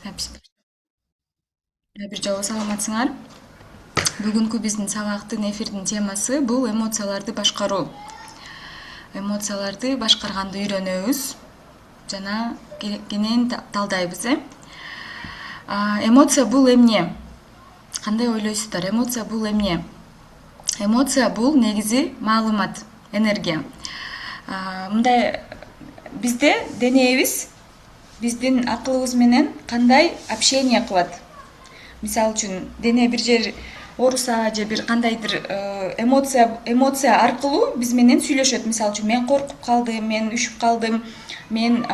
Бир жолу саламатсыңар. Бүгүнкү биздин сабактын эфирдин темасы бул эмоцияларды башкаруу. Эмоцияларды башкарганды үйрөнөбүз жана кенен талдайбыз, Эмоция бул эмне? Кандай ойлойсуздар? Эмоция бул эмне? Эмоция бул негизи маалымат, энергия. Мындай бизде денебиз биздин акылыбыз менен кандай общение кылат. Мисалы үчүн дене бир жер ооруса же бир кандайдыр эмоция аркылуу биз менен сүйлөшөт. Мисалы үчүн мен коркуп калдым, мен үшүп калдым, мен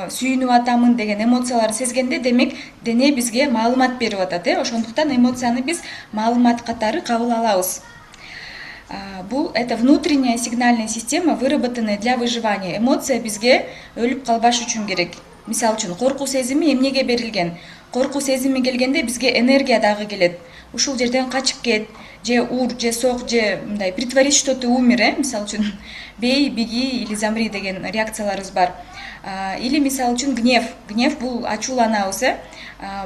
сүйүнүп атамын деген эмоцияларды сезгенде, демек дене бизге маалымат берип атат. Ошондуктан эмоцияны биз маалымат катары кабыл алабыз. Это внутренняя сигнальная система, выработанная для выживания. Эмоция бизге өлүп калбаш үчүн керек. Мисалы үчүн коркуу сезими эмнеге берилген? Коркуу сезими келгенде бизге энергия дагы келет. Ушул жерден качып кет, же ур, же сок, же мындай притворись, что ты умер, мисалы үчүн бей, беги или замри деген реакцияларыбыз бар. Или мисалы үчүн гнев бул ачууланабыз,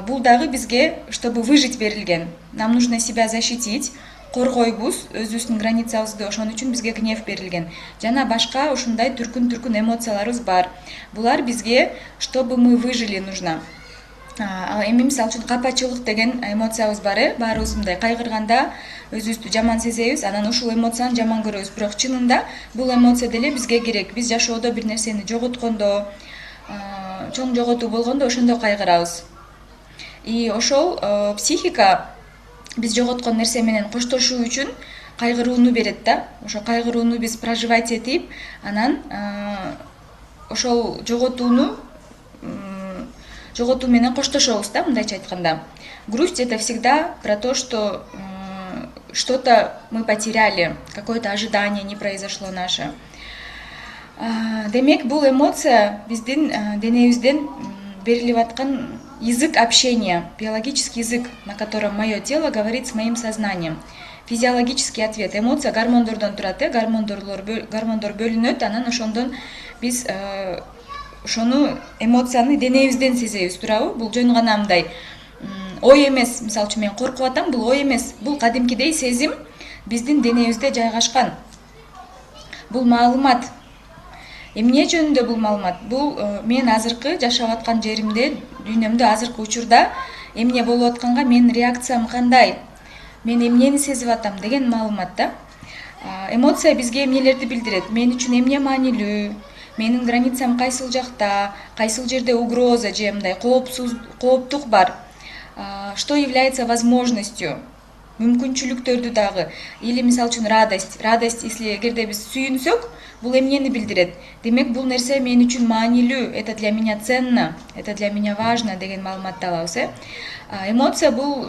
бул дагы бизге, чтобы выжить берилген. Нам нужно себя защитить, коргойбуз өзүбүздүн границабызды, ошон үчүн бизге гнев берилген. Жана башка ушундай түркүн эмоцияларыбыз бар. Булар бизге, чтобы мы выжили, нужно. Эми мисалы үчүн капачылык деген эмоциябыз бар, баарыбыз мындай кайгырганда өзүбүздү жаман сезебиз, анан ушул эмоцияны жаман көрөбүз. Бирок чынында бул эмоция деле бизге керек. Биз жашоодо бир нерсени жоготкондо, чоң жоготуу болгондо ошондо кайгырабыз. И ошол психика биз жоготкон нерсе менен коштошуу үчүн кайгырууну берет да. Ошо кайгырууну биз проживать этип, анан ошол жоготуу менен коштошобуз да, мындайча айтканда. Грусть — это всегда про то, что что-то мы потеряли, какое-то ожидание не произошло наше. Демек бул эмоция биздин денебизден берилип аткан язык общения, биологический язык, на котором мое тело говорит с моим сознанием. Физиологический ответ. Эмоция гормондордон турат, гормондор бөлүнөт, анан ошондон биз ошону эмоцияны денебизден сезебиз, туурабы? Бул жөн гана мындай ой эмес. Мисалы үчүн мен коркуп атам, бул ой эмес. Бул кадимкидей сезим биздин денебизде жайгашкан. Бул маалымат. Эмне жөнүндө бул маалымат? Бул мен азыркы жашап аткан жеримде, дүйнөмдө азыркы учурда эмне болуп атканга менин реакциям кандай? Мен эмнени сезип атам деген маалымат да. Эмоция бизге эмнелерди билдирет? Мен үчүн эмне маанилүү? Менин границам кайсыл жакта? Кайсыл жерде угроза же мындай кооптук бар? Что является возможностью? Мүмкүнчүлүктөрдү дагы. Или мисалы үчүн радость, если эгерде биз сүйүнсөк, бул эмнени билдирет? Демек бул нерсе мен үчүн маанилүү, это для меня ценно, это для меня важно деген маалыматты алабыз. Эмоция бул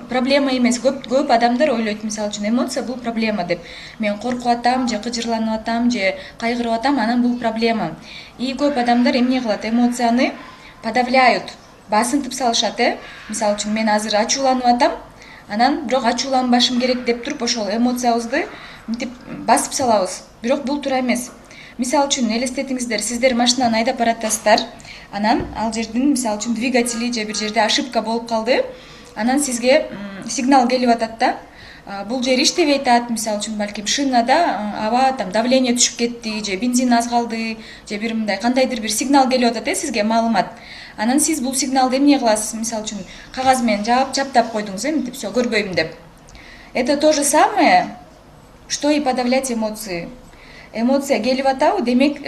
проблема эмес. Көп адамдар ойлойт, мисалы үчүн эмоция бул проблема деп. Мен коркуп атам, же кыжырланып атам, же кайгырып атам, анан бул проблема. И көп адамдар эмне кылат? Эмоцияны подавляют, басынтып салышат, Мисалы үчүн мен азыр ачууланып атам, анан бирок ачууланбашым керек деп туруп ошол эмоциябызды мынтип басып салабыз. Бирок бул туура эмес. Мисалы үчүн элестетиңиздер, сиздер машинаны айдап баратасыздар, анан ал жердин мисалы үчүн двигатели же бир жерде ошибка болуп калды, анан сизге сигнал келип атат да. Бул жер иштебей атат, мисалы үчүн балким шинада аба давление түшүп кетти, же бензин аз калды, же бир мындай кандайдыр бир сигнал келип атат, сизге маалымат. Анан сиз бул сигналды эмне кыласыз? Мисалы үчүн кагаз менен чаптап койдуңуз, мынтип всё көрбөйм деп. Это то же самое, что и подавлять эмоции. Эмоция келип атабы, демек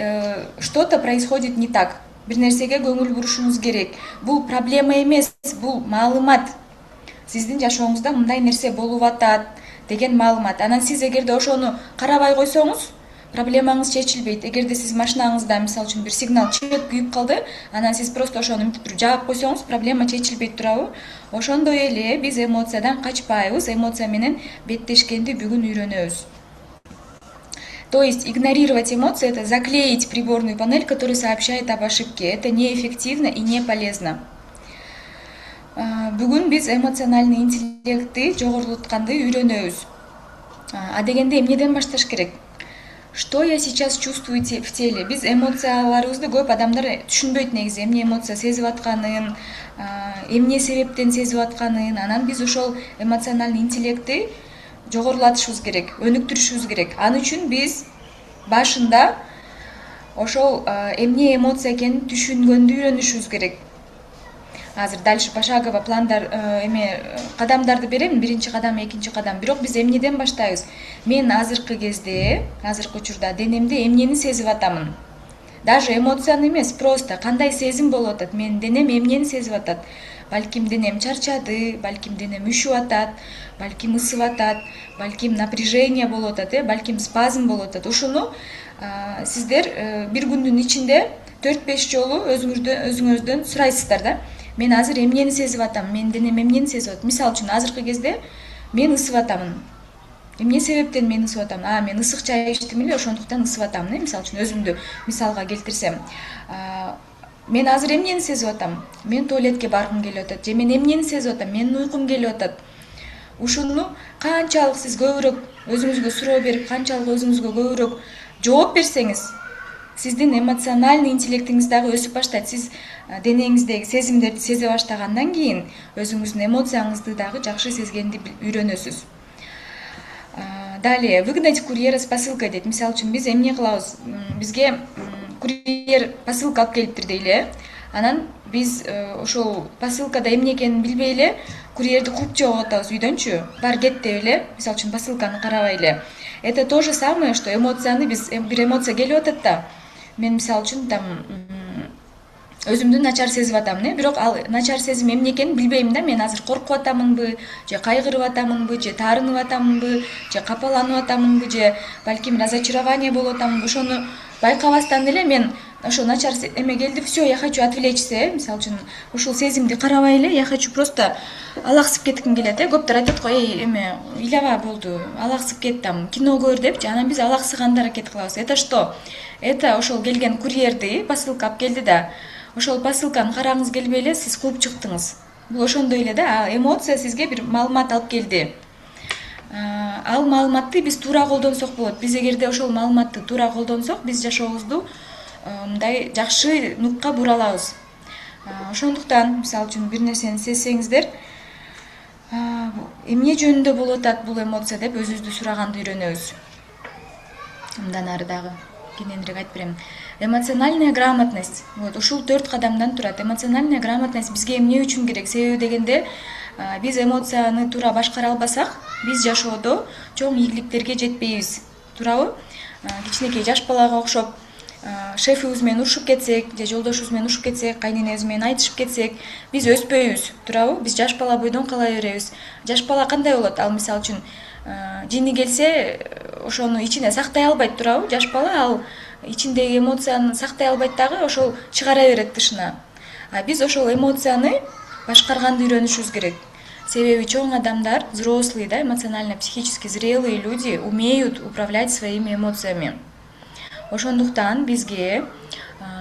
что-то происходит не так. Бир нерсеге көңүл бурушуңуз керек. Бул проблема эмес, бул маалымат. Сиздин жашооңузда мындай нерсе болуп атат деген маалымат. Анан сиз эгерде ошону карабай койсоңуз, проблемаңыз чечилбейт. Эгерде сиз машинаңызда мисалы үчүн бир сигнал чет күйүп калды, анан сиз просто ошону мынтип жаап койсоңуз, проблема чечилбейт, туурабы? Ошондой эле биз эмоциядан качпайбыз, эмоция менен беттешкенди бүгүн үйрөнөбүз. То есть игнорировать эмоции — это заклеить приборную панель, которая сообщает об ошибке. Это неэффективно и не полезно. Бүгүн биз эмоциональный интеллектти жогорулатканды үйрөнөбүз. Дегенде эмнеден башташ керек? Что я сейчас чувствую в теле? Биз эмоцияларыбызды көп адамдар түшүнбөйт негизи, эмне эмоция сезип атканын, эмне себептен сезип атканын. Анан биз ошол эмоциональный интеллектти жогорулатышыбыз керек, өнүктүрүшүбүз керек. Ал үчүн биз башында ошол эмне эмоция экенин түшүнгөндү үйрөнүшүбүз керек. Азыр дальше пошагово пландар кадамдарды берем, биринчи кадам, экинчи кадам. Бирок биз эмнеден баштайбыз? Мен азыркы кезде, азыркы учурда денемде эмнени сезип атамын? Даже эмоцияны эмес, просто кандай сезим болуп атат? Менин денем эмнени сезип атат? Балким денем чарчады, балким денем үшүп атат, балким ысып атат, балким напряжение болуп атат, балким спазм болуп атат. Ушуну сиздер бир күндүн ичинде 4-5 жолу өзүңөрдөн сурайсыздар да. Мен азыр эмнени сезип атам? Менин денем эмнени сезип атат? Мисалы үчүн азыркы кезде мен ысып атамын. Эмне себептен мен ысып атам? Мен ысык чай ичтим эле, ошондуктан ысып атам. Мисалы үчүн өзүмдү мисалга келтирсем, мен азыр эмнени сезип атам? Мен туалетке баргым келип атат. Же мен эмнени сезип атам? Менин уйкум келип атат. Ушуну канчалык сиз көбүрөөк өзүңүзгө суроо берип, канчалык өзүңүзгө көбүрөөк жооп берсеңиз, сиздин эмоциональный интеллектиңиз дагы өсүп баштайт. Сиз денеңиздеги сезимдерди сезе баштагандан кийин өзүңүздүн эмоцияңызды дагы жакшы сезгенди үйрөнөсүз. Далее, выгнать курьера с посылкой дейт. Мисалы үчүн биз эмне кылабыз? Бизге курьер посылка алып келиптир дейли. Анан биз ошол посылкада эмне экенин билбей эле курьерди кууп чыгып атабыз үйдөнчү. Бар кет деп эле, мисалы үчүн посылканы карабай эле. Это то же самое, что эмоцияны биз бир эмоция келип атат да. Мен мисалы үчүн өзүмдү начар сезип атам, бирок ал начар сезим эмне экенин билбейм да. Мен азыр коркуп атамынбы, же кайгырып атамынбы, же таарынып атамынбы, же капаланып атамынбы, же балким разочарование болуп атамынбы. Ошону байкабастан эле мен ошо начар эме келди, все, я хочу отвлечься, мисалы үчүн ушул сезимди карабай эле, я хочу просто алаксып кетким келет. Көптөр айтат го, эме ыйлаба болду, алаксып кет, кино көр депчи. Анан биз алаксыганды аракет кылабыз. Это что? Это ошол келген курьерди посылка алып келди да, ошол посылканы карагыңыз келбей эле сиз кууп чыктыңыз. Бул ошондой эле да, эмоция сизге бир маалымат алып келди. Ал маалыматты биз туура колдонсок болот. Биз эгерде ошол маалыматты туура колдонсок, биз жашообузду мындай жакшы нукка бура алабыз. Ошондуктан, мисалы үчүн бир нерсени сезсеңиздер, эмне жөнүндө болуп атат бул эмоция деп өзүбүздү сураганды үйрөнөбүз. Мындан ары дагы кененирээк айтып берем. Эмоциональная грамотность. Вот, ушул 4 кадамдан турат. Эмоциональная грамотность бизге эмне үчүн керек? Себеби дегенде, биз эмоцияны туура башкара албасак, биз жашоодо чоң ийгиликтерге жетпейбиз. Туурабы? Кичинекей жаш балага окшоп, шефибиз менен урушуп кетсек, же жолдошубуз менен урушуп кетсек, кайненебиз менен айтышып кетсек, биз өспөйбүз. Туурабы? Биз жаш бала бойдон кала беребиз. Жаш бала кандай болот? Ал мисалы үчүн жини келсе, ошону ичине сактай албайт, туурабы? Жаш бала ал ичиндеги эмоцияны сактай албайт дагы, ошол чыгара берет тышына. Биз ошол эмоцияны башкарганды үйрөнүшүбүз керек. Себеби чоң адамдар, взрослые, да, эмоционально-психически зрелые люди умеют управлять своими эмоциями. Ошондуктан бизге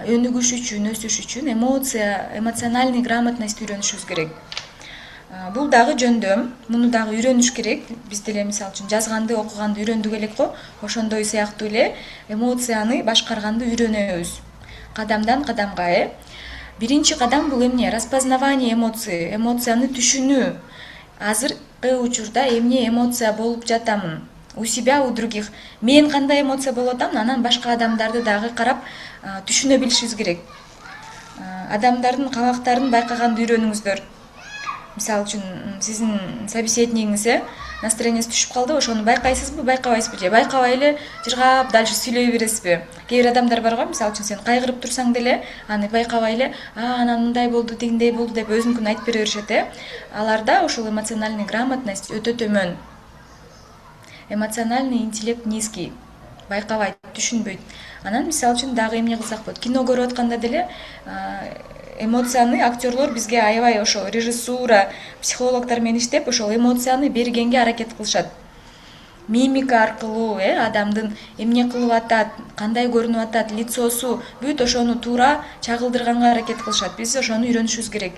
өнүгүш үчүн, өсүш үчүн эмоциональный грамотность үйрөнүшүбүз керек. Бул дагы жөндөм, муну дагы үйрөнүш керек. Биз деле мисалы үчүн жазганды, окуганды үйрөндүк элек го. Ошондой сыяктуу эле эмоцияны башкарганды үйрөнөбүз. Кадамдан кадамга, Биринчи кадам бул эмне? Распознавание эмоций, эмоцияны түшүнүү. Азыркы учурда эмне эмоция болуп жатамын? У себя, у других. Мен кандай эмоция болуп атам, анан башка адамдарды дагы карап түшүнө билишибиз керек. Адамдардын кабактарын байкаганды үйрөнүңүздөр. Мисалы үчүн, сиздин собеседниgiңиз настроениясы түшүп калды, ошону байкайсызбы, байкабайсызбы, же байкабай эле жыргап дальше сүйлөй бересизби? Кээ бир адамдар бар го, мисалы үчүн сен кайгырып турсаң деле, аны байкабай эле, анан мындай болду, тигиндей болду деп өзүнүкүн айтып бере беришет. Аларда ошол эмоциональный грамотность өтө төмөн. Эмоциональный интеллект низкий. Байкабайт, түшүнбөйт. Анан мисалы үчүн дагы эмне кылсак болот? Кино көрүп атканда деле эмоцияны актерлор бизге аябай ошол режиссура, психологдор менен иштеп, ошол эмоцияны бергенге аракет кылышат. Мимика аркылуу, адамдын эмне кылып атат, кандай көрүнүп атат, лицосу, бүт ошону туура чагылдырганга аракет кылышат. Биз ошону үйрөнүшүбүз керек.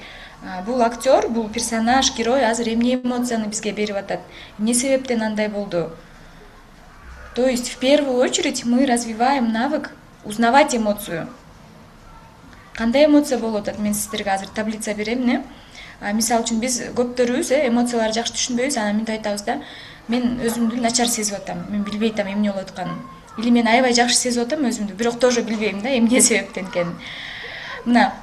Бул актер, бул персонаж, герой азыр эмне эмоцияны бизге берип атат? Эмне себептен андай болду? То есть в первую очередь мы развиваем навык узнавать эмоцию. Кандай эмоция болуп атат, мен сиздерге азыр таблица берем. Мисалы үчүн биз көптөрүбүз эмоцияларды жакшы түшүнбөйбүз, анан мынтип айтабыз да: мен өзүмдү начар сезип атам, мен билбей атам эмне болуп атканын. Или мен аябай жакшы сезип атам өзүмдү, бирок тоже билбейм да эмне себептен экенин. Мына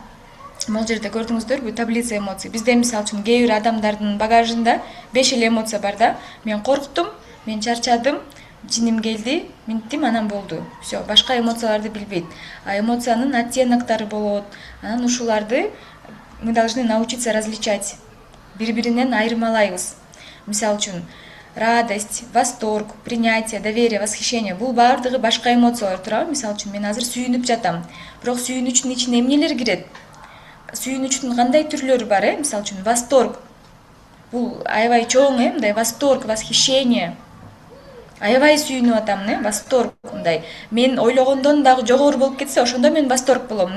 могул жерде көрдүңүздөрбү таблица эмоций. Бизде мисалы үчүн кээ бир адамдардын багажында 5 эле эмоция бар да. Мен корктум, мен чарчадым, жиним келди, минттим, анан болду. Все, башка эмоцияларды билбейт. А эмоциянын оттеноктору болот. Анан ушуларды мы должны научиться различать. Бири-биринен айырмалайбыз. Мисалы үчүн радость, восторг, принятие, доверие, восхищение — бул баардыгы башка эмоциялар, туурабы? Мисалы үчүн мен азыр сүйүнүп жатам. Бирок сүйүнүчтүн ичине эмнелер кирет? Сүйүнүчтүн кандай түрлөрү бар, Мисалы үчүн восторг. Бул аябай чоң, мындай восторг, восхищение. Аябай сүйүнүп атам, восторг мындай. Мен ойлогондон дагы жогору болуп кетсе, ошондо мен восторг болом,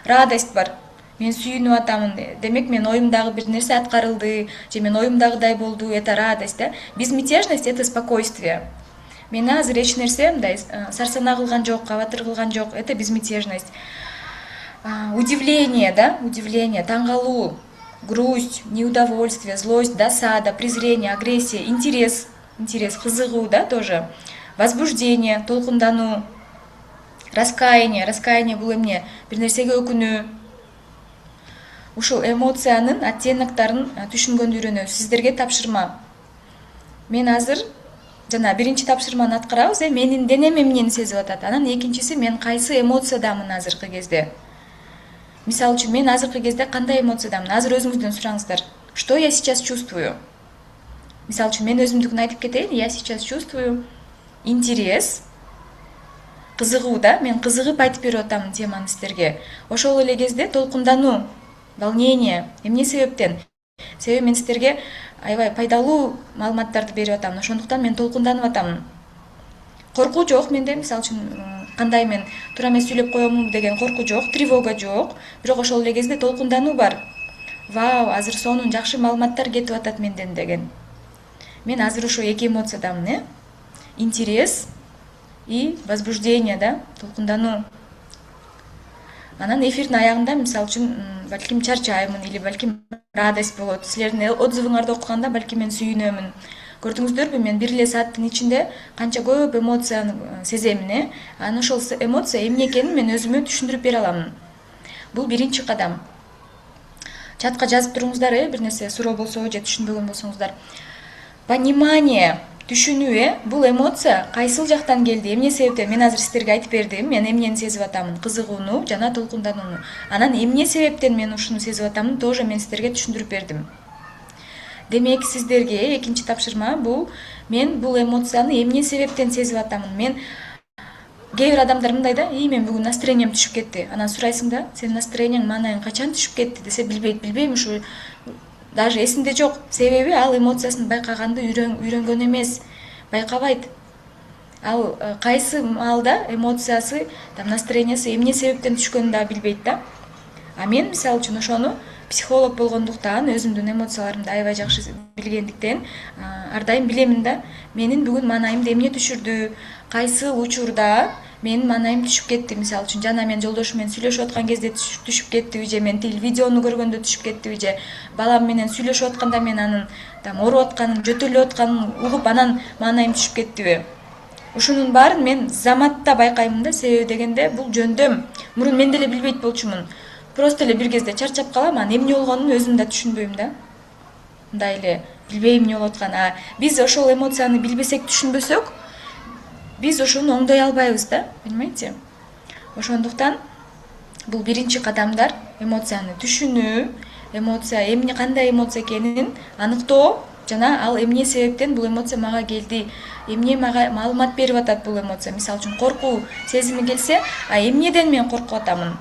Радость бар. Мен сүйүнүп атамын, демек мен оюмдагы бир нерсе аткарылды, же мен оюмдагыдай болду, это радость, Безмятежность — это спокойствие. Мен азыр эч нерсе мындай сарсанаа кылган жок, кабатыр кылган жок, это безмятежность. Удивление, удивление, таң калуу, грусть, неудовольствие, злость, досада, презрение, агрессия, интерес, кызыгуу, тоже. Возбуждение, толкундануу, раскаяние бул эмне? Бир нерсеге өкүнүү. Ушул эмоциянын оттенокторун түшүнгөндү үйрөнөбүз. Сиздерге тапшырма. Мен азыр жана биринчи тапшырманы аткарабыз, менин денем эмнени сезип атат. Анан экинчиси, мен кайсы эмоциядамын азыркы кезде. Мисалы үчүн мен азыркы кезде кандай эмоциядамын? Азыр өзүңүздөн сураңыздар. Что я сейчас чувствую? Мисалы үчүн мен өзүмдүкүн айтып кетейин. Я сейчас чувствую интерес, кызыгуу, мен кызыгып айтып берип атам теманы сиздерге. Ошол эле кезде толкундануу, волнение. Эмне себептен? Себеби мен сиздерге аябай пайдалуу маалыматтарды берип атам. Ошондуктан мен толкунданып атам. Коркуу жок менде, мисалы үчүн кандай мен туура эмес сүйлөп коемунбу деген коркуу жок, тревога жок. Бирок ошол эле кезде толкундануу бар. Вау, азыр сонун жакшы маалыматтар кетип атат менден деген. Мен азыр ошо эки эмоциядамын, интерес и возбуждение, толкундануу. Анан эфирдин аягында мисалы үчүн балким чарчаймын или балким радость болот. Силердин отзывыңарды окуганда балким мен сүйүнөмүн. Көрдүңүздөрбү, мен бир эле сааттын ичинде канча көп эмоцияны сеземин, Анан ошол эмоция эмне экенин мен өзүмө түшүндүрүп бере аламын. Бул биринчи кадам. Чатка жазып туруңуздар, бир нерсе суроо болсо же түшүнбөгөн болсоңуздар. Понимание, түшүнүү, бул эмоция кайсыл жактан келди, эмне себептен? Мен азыр сиздерге айтып бердим, мен эмнени сезип атамын, кызыгууну жана толкунданууну. Анан эмне себептен мен ушуну сезип атамын, тоже мен сиздерге түшүндүрүп бердим. Демек сиздерге экинчи тапшырма бул, мен бул эмоцияны эмне себептен сезип атамын. Мен кээ бир адамдар мындай мен бүгүн настроением түшүп кетти. Анан сурайсың да, сенин настроениең маанайың качан түшүп кетти десе, билбейм, ушу даже эсинде жок. Себеби ал эмоциясын байкаганды үйрөнгөн эмес, байкабайт. Ал кайсы маалда эмоциясы, настроениясы эмне себептен түшкөнүн да билбейт да. А мен мисалы үчүн ошону психолог болгондуктан, өзүмдүн эмоцияларымды аябай жакшы билгендиктен, ар дайым билемин да, менин бүгүн маанайымды эмне түшүрдү, кайсы учурда менин маанайым түшүп кетти. Мисалы үчүн жана мен жолдошум менен сүйлөшүп аткан кезде түшүп кеттиби, же мен видеону көргөндө түшүп кеттиби, же балам менен сүйлөшүп атканда мен анын ооруп атканын, жөтөлүп атканын угуп, анан маанайым түшүп кеттиби. Ушунун баарын мен заматта байкаймын да, себеби дегенде бул жөндөм. Мурун мен деле билбейт болчумун. Просто эле бир кезде чарчап калам, анан эмне болгонун өзүм да түшүнбөйм да. Мындай эле билбейм эмне болуп атканын. Биз ошол эмоцияны билбесек, түшүнбөсөк, биз ошону оңдой албайбыз да, понимаете? Ошондуктан бул биринчи кадамдар: эмоцияны түшүнүү, эмоция эмне, кандай эмоция экенин аныктоо, жана ал эмне себептен бул эмоция мага келди, эмне мага маалымат берип атат бул эмоция. Мисалы үчүн коркуу сезими келсе, эмнеден мен коркуп атамын?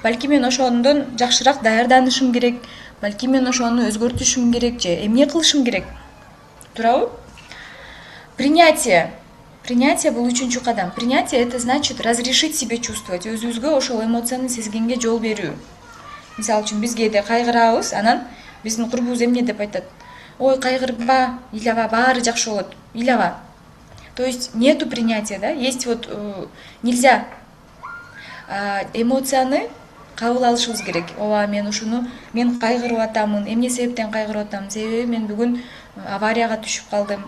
Балки мен ошондон жакшыраак даярданышым керек, балки мен ошону өзгөртүшүм керек, же эмне кылышым керек? Туурабы? Принятие. Принятие бул үчүнчү кадам. Принятие — это значит разрешить себе чувствовать, өзүбүзгө ошол эмоцияны сезгенге жол берүү. Мисалы үчүн биз кээде кайгырабыз, анан биздин курбубуз эмне деп айтат? Ой, кайгырба, ыйлаба, баары жакшы болот, ыйлаба. То есть нету принятия, да, есть вот нельзя эмоцияны кабыл алышыбыз керек. Ооба мен ушуну мен кайгырып атамын, эмне себептен кайгырып атамын, себеби мен бүгүн аварияга түшүп калдым.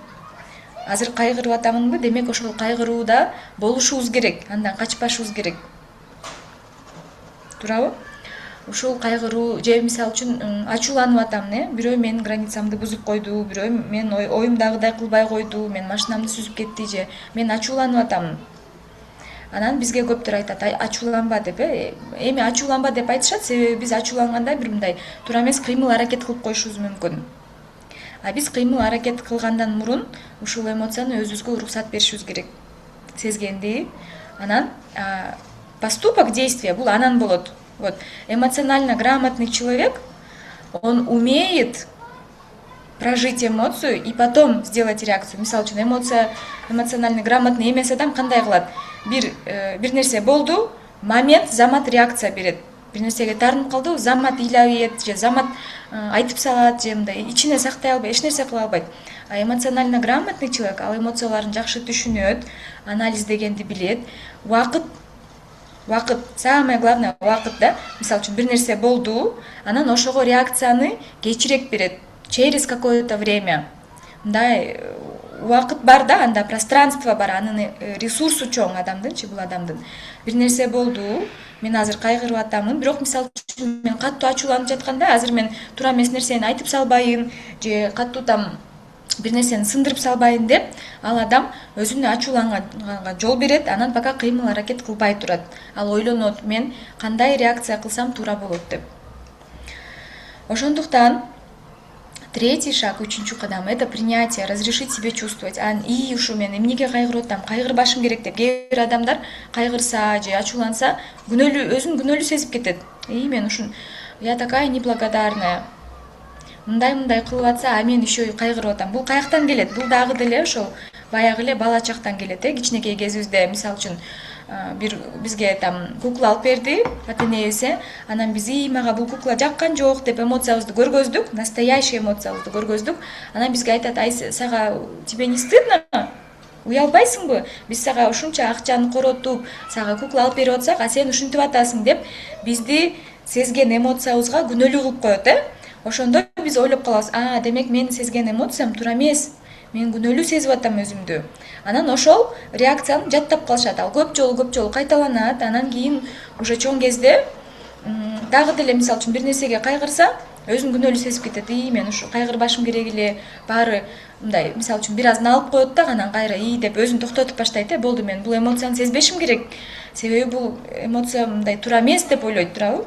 Азыр кайгырып атамынбы, демек ошол кайгырууда болушубуз керек, андан качпашыбыз керек. Туурабы? Ушул кайгыруу же мисалы үчүн ачууланып атам, бирөө менин границамды бузуп койду, бирөө мен оюмдагыдай кылбай койду, мен машинамды сүзүп кетти же мен ачууланып атамын. Анан бизге көптөр айтат, ачууланба деп, эми ачууланба деп айтышат, себеби биз ачууланганда бир мындай туура эмес кыймыл аракет кылып коюшубуз мүмкүн. А биз кыймыл аракет кылгандан мурун ушул эмоцияны өзүбүзгө уруксат беришибиз керек. Сезгенди, анан поступок, действие бул анан болот. Вот эмоционально грамотный человек, он умеет прожить эмоцию и потом сделать реакцию. Мисалы үчүн эмоционально грамотный эмес адам кандай кылат? Бир нерсе болду, момент, замат реакция берет. Бир нерсеге таарынып калды, замат ыйлап же замат айтып салат, же мындай ичине сактай албайт, эч нерсе кыла албайт. А эмоционально грамотный человек ал эмоцияларын жакшы түшүнөт, анализдегенди билет. Вакыт, самое главное вакыт, да. Мисалы үчүн бир нерсе болду, анан ошого реакцияны кечирээк берет, через какое-то время. Мындай убакыт бар да, анда пространство бар, анын ресурсу чоң адамдынчы, бул адамдын. Бир нерсе болду, мен азыр кайгырып атамын, бирок мисалы үчүн мен каттуу ачууланып жатканда азыр мен туура эмес нерсени айтып салбайын, же каттуу бир нерсени сындырып салбайын деп, ал адам өзүнө ачууланганга жол берет, анан пока кыймыл аракет кылбай турат. Ал ойлонот, мен кандай реакция кылсам туура болот деп. Ошондуктан третий шаг, үчүнчү кадам — это принятие, разрешить себе чувствовать. Ушу мен эмнеге кайгырып атам, кайгырбашым керек деп. Кээ бир адамдар кайгырса же ачууланса, өзүн күнөөлүү сезип кетет. Мен я такая неблагодарная. Мындай кылып атса, мен еще кайгырып атам. Бул каяктан келет? Бул дагы деле ошол баягы эле бала чактан келет, кичинекей кезибизде. Мисалы үчүн бизге кукла алып берди ата-энебиз, анан биз мага бул кукла жаккан жок деп эмоциябызды көргөздүк, настоящий эмоциябызды көргөздүк. Анан бизге айтат, тебе не стыдно? Уялбайсыңбы? Биз сага ушунча акчаны коротуп, сага кукла алып берип атсак, а сен ушинтип атасың деп бизди сезген эмоциябызга күнөөлүү кылып коет, Ошондо биз ойлоп калабыз, демек мен сезген эмоциям туура эмес. Мен күнөөлүү сезип атам өзүмдү. Анан ошол реакцияны жаттап калышат. Ал көп жолу кайталанат. Анан кийин уже чоң кезде дагы деле мисалы үчүн бир нерсеге кайгырса, өзүн күнөөлүү сезип кетет. Мен ушу кайгырбашым керек эле. Баары мындай мисалы үчүн бир азын алып коет да, анан кайра деп өзүн токтотуп баштайт. Болду, мен бул эмоцияны сезбешим керек. Себеби бул эмоция мындай туура эмес деп ойлойт, туурабы?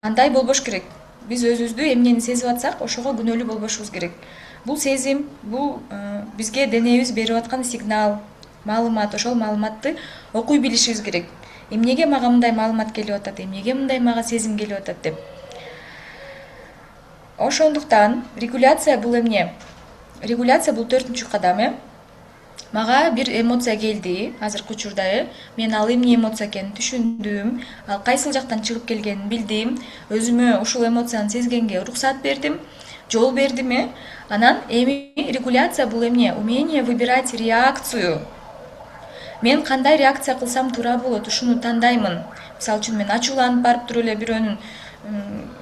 Андай болбош керек. Биз өзүбүздү эмнени сезип атсак, ошого күнөөлүү болбошубуз керек. Бул сезим, бул бизге денебиз берип аткан сигнал, маалымат. Ошол маалыматты окуй билишибиз керек. Эмнеге мага мындай маалымат келип атат, эмнеге мындай мага сезим келип атат деп. Ошондуктан регуляция бул эмне? Регуляция бул 4-чү кадам. Мага бир эмоция келди, азыркы учурда, мен ал эмне эмоция экенин түшүндүм, ал кайсыл жактан чыгып келгенин билдим, өзүмө ушул эмоцияны сезгенге уруксат бердим, жол бердим. Анан эми регуляция бул эмне? Умение выбирать реакцию. Мен кандай реакция кылсам туура болот, ушуну тандаймын. Мисалы үчүн мен ачууланып барып туруп эле бирөөнүн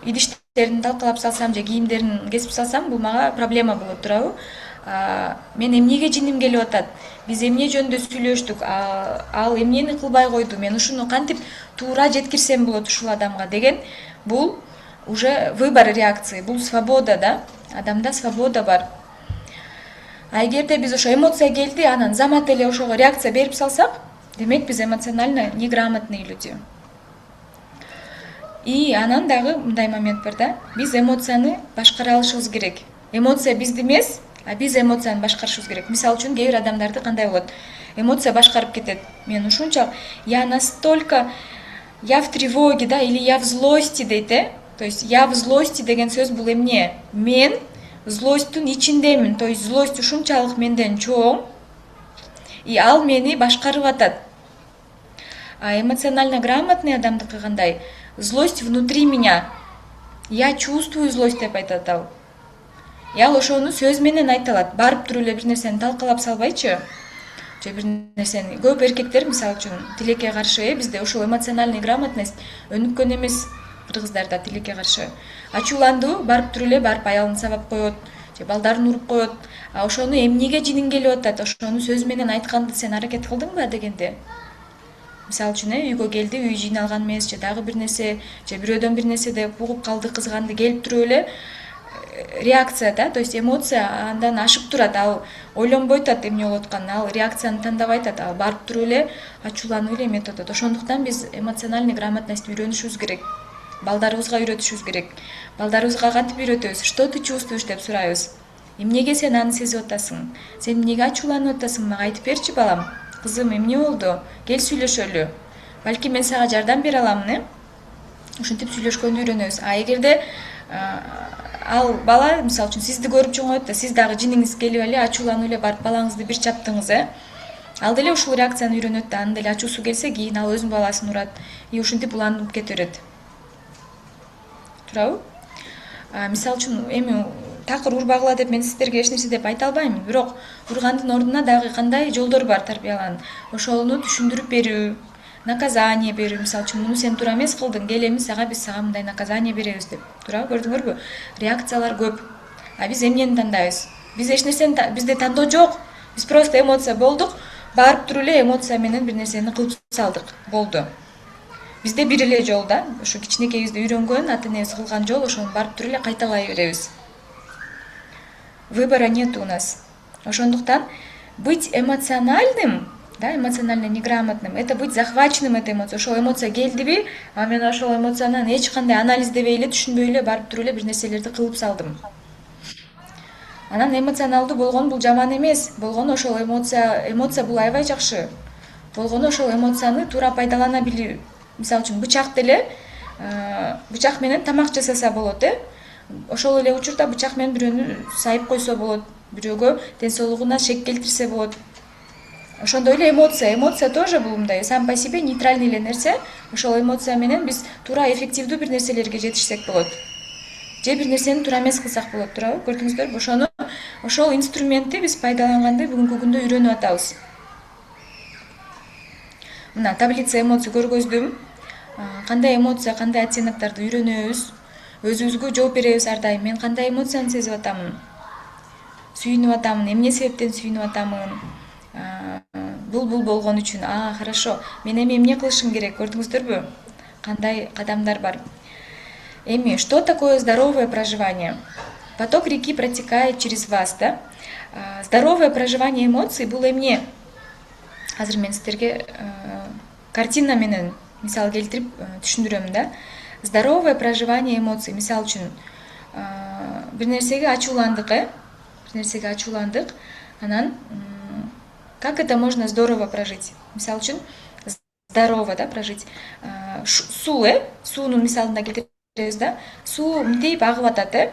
идиштерин талкалап салсам же кийимдерин кесип салсам, бул мага проблема болот, туурабы? Мен эмнеге жиним келип атат, биз эмне жөнүндө сүйлөштүк, ал эмнени кылбай койду, мен ушуну кантип туура жеткирсем болот ушул адамга деген, бул уже выбор реакции, бул свобода, да, адамда свобода бар. Эгерде биз ошо эмоция келди, анан замат эле ошого реакция берип салсак, демек биз эмоционально неграмотный люди. И анан дагы мындай момент бар да, биз эмоцияны башкара алышыбыз керек. Эмоция бизди эмес, а биз эмоцияны башкарышыбыз керек. Мисалы үчүн кээ бир адамдарды кандай болот? Эмоция башкарып кетет. Мен ушунча, я в тревоге, да, или я в злости дейт, То есть я в злости деген сөз бул эмне? Мен злосттун ичиндемин. То есть злость ушунчалык менден чоң, и ал мени башкарып атат. А эмоционально грамотный адамдыкы кандай? Злость внутри меня. Я чувствую злость деп айтат ал. Ал ошону сөз менен айта алат. Барып туруп эле бир нерсени талкалап салбайчы, же бир нерсени. Көп эркектер мисалы үчүн тилекке каршы, бизде ушул эмоциональный грамотность өнүккөн эмес, кыргыздарда тилекке каршы. Ачууланды, барып туруп эле барып аялын сабап коет, же балдарын уруп коет. А ошону эмнеге жиниң келип атат? Ошону сөз менен айтканды сен аракет кылдыңбы дегенде. Мисалы үчүн үйгө келди, үй жыйналган эмес, же дагы бир нерсе, же бирөөдөн бир нерсе деп угуп калды, кызганды, келип туруп эле реакция да, то есть эмоция андан ашып турат, ал ойлонбой атат эмне болуп атканын, ал реакцияны тандабай атат, ал барып туруп эле ачууланып эле эметип атат. Ошондуктан биз эмоциональный грамотность үйрөнүшүбүз керек. Балдарыбызга үйрөтүшүбүз керек. Балдарыбызга кантип үйрөтөбүз? Что ты чувствуешь деп сурайбыз. Эмнеге сен аны сезип атасың? Сен эмнеге ачууланып атасың? Мага айтып берчи балам. Кызым, эмне болду? Кел сүйлөшөлү. Балки мен сага жардам бере аламын, ушинтип сүйлөшкөндү үйрөнөбүз. А эгерде ал бала мисалы үчүн сизди көрүп чоңойт да, сиз дагы жиниңиз келип эле ачууланып эле барып балаңызды бир чаптыңыз, ал деле ушул реакцияны үйрөнөт да, анын деле ачуусу келсе кийин ал өзүнүн баласын урат, ушинтип уланып кете берет. Туурабы? Мисалы үчүн эми такыр урбагыла деп мен сиздерге эч нерсе деп айта албайм, бирок ургандын ордуна дагы кандай жолдор бар тарбияланын. Ошону түшүндүрүп берүү, наказание берүү. Мисалы үчүн муну сен туура эмес кылдың, кел эми биз сага мындай наказание беребиз деп. Туура көрдүңөрбү? Реакциялар көп. А биз эмнени тандайбыз? Биз эч нерсени, бизде тандоо жок. Биз просто эмоция болдук, барып туруп эле эмоция менен бир нерсени кылып салдык. Болду. Бизде бир эле жол да, ошо кичинекейибизде үйрөнгөн, ата энебиз кылган жол, ошону барып туруп эле кайталай беребиз. Выбора нет у нас. Ошондуктан быть эмоциональным, да, эмоционально неграмотным, это быть захваченным этой эмоцией. Ошол эмоция келдиби, а мен ошол эмоцияны эч кандай анализдебей эле, түшүнбөй эле барып туруп эле бир нерселерди кылып салдым. Анан эмоционалдуу болгон бул жаман эмес. Болгону ошол эмоция бул аябай жакшы. Болгону ошол эмоцияны туура пайдалана билүү. Мисалы үчүн бычак деле, бычак менен тамак жасаса болот, ошол эле учурда бычак менен бирөөнү сайып койсо болот, бирөөгө ден соолугуна шек келтирсе болот. Ошондой эле эмоция тоже бул мындай сам по себе нейтральный эле нерсе. Ошол эмоция менен биз туура эффективдүү бир нерселерге жетишсек болот. Же бир нерсени туура эмес кылсак болот, туурабы? Көрдүңүздөрбү? Ошол инструментти биз пайдаланганды бүгүнкү күндө үйрөнүп атабыз. Мына таблица эмоций көргөздүм. Кандай эмоция, кандай оттенокторду үйрөнөбүз, өзүбүзгө жооп беребиз ар дайым. Мен кандай эмоцияны сезип атамын? Сүйүнүп атамын, эмне себептен сүйүнүп атамын? Бул болгон үчүн. Хорошо. Мен эми эмне кылышым керек? Көрдүңүздөрбү? Кандай кадамдар бар? Эми, что такое здоровое проживание? Поток реки протекает через вас, да? Здоровое проживание эмоций бул эмне? Азыр мен сиздерге картина менен мисал келтирип түшүндүрөм, да? Здоровое проживание эмоций. Мисал үчүн бир нерсеге ачууландык, бир нерсеге ачууландык, анан как это можно здорово прожить? Мисал үчүн здорово, да, прожить. Суунун мисалында келтиребиз, да? Суу мынтип агып атат,